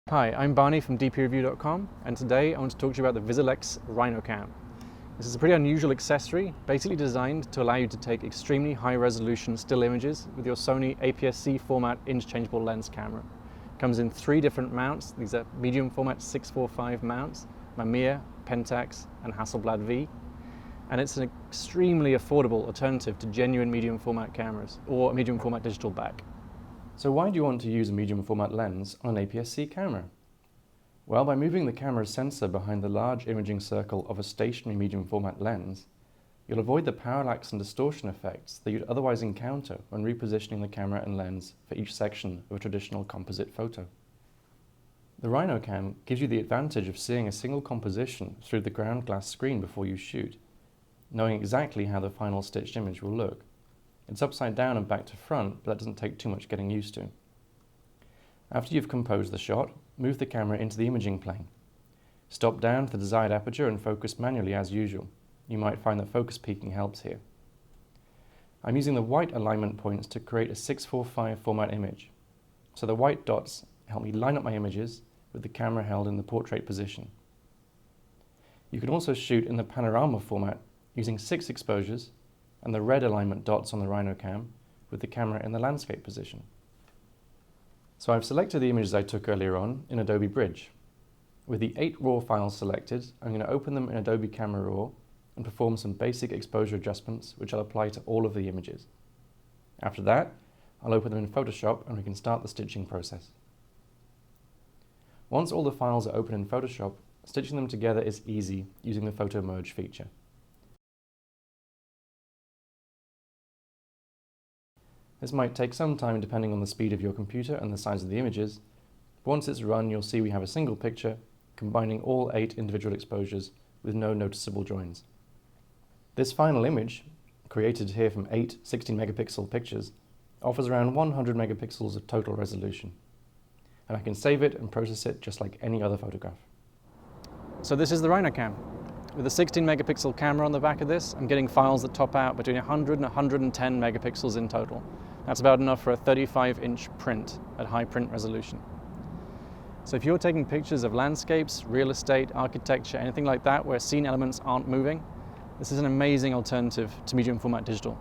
Hi, I'm Barney from dpreview.com, and today I want to talk to you about the VisileX RhinoCam. This is a pretty unusual accessory, basically designed to allow you to take extremely high-resolution still images with your Sony APS-C format interchangeable lens camera. It comes in 3 different mounts. These are medium format 645 mounts, Mamiya, Pentax, and Hasselblad V. And it's an extremely affordable alternative to genuine medium format cameras or a medium format digital back. So why do you want to use a medium format lens on an APS-C camera? Well, by moving the camera's sensor behind the large imaging circle of a stationary medium format lens, you'll avoid the parallax and distortion effects that you'd otherwise encounter when repositioning the camera and lens for each section of a traditional composite photo. The RhinoCam gives you the advantage of seeing a single composition through the ground glass screen before you shoot, knowing exactly how the final stitched image will look. It's upside down and back to front, but that doesn't take too much getting used to. After you've composed the shot, move the camera into the imaging plane. Stop down to the desired aperture and focus manually as usual. You might find that focus peaking helps here. I'm using the white alignment points to create a 645 format image. So the white dots help me line up my images with the camera held in the portrait position. You can also shoot in the panorama format using 6 exposures and the red alignment dots on the RhinoCam with the camera in the landscape position. So I've selected the images I took earlier on in Adobe Bridge. With the 8 RAW files selected, I'm going to open them in Adobe Camera Raw and perform some basic exposure adjustments which I'll apply to all of the images. After that, I'll open them in Photoshop and we can start the stitching process. Once all the files are open in Photoshop, stitching them together is easy using the Photo Merge feature. This might take some time depending on the speed of your computer and the size of the images, but once it's run you'll see we have a single picture combining all 8 individual exposures with no noticeable joins. This final image, created here from 8 16 megapixel pictures, offers around 100 megapixels of total resolution, and I can save it and process it just like any other photograph. So this is the RhinoCam. With a 16 megapixel camera on the back of this, I'm getting files that top out between 100 and 110 megapixels in total. That's about enough for a 35-inch print at high print resolution. So if you're taking pictures of landscapes, real estate, architecture, anything like that where scene elements aren't moving, this is an amazing alternative to medium format digital.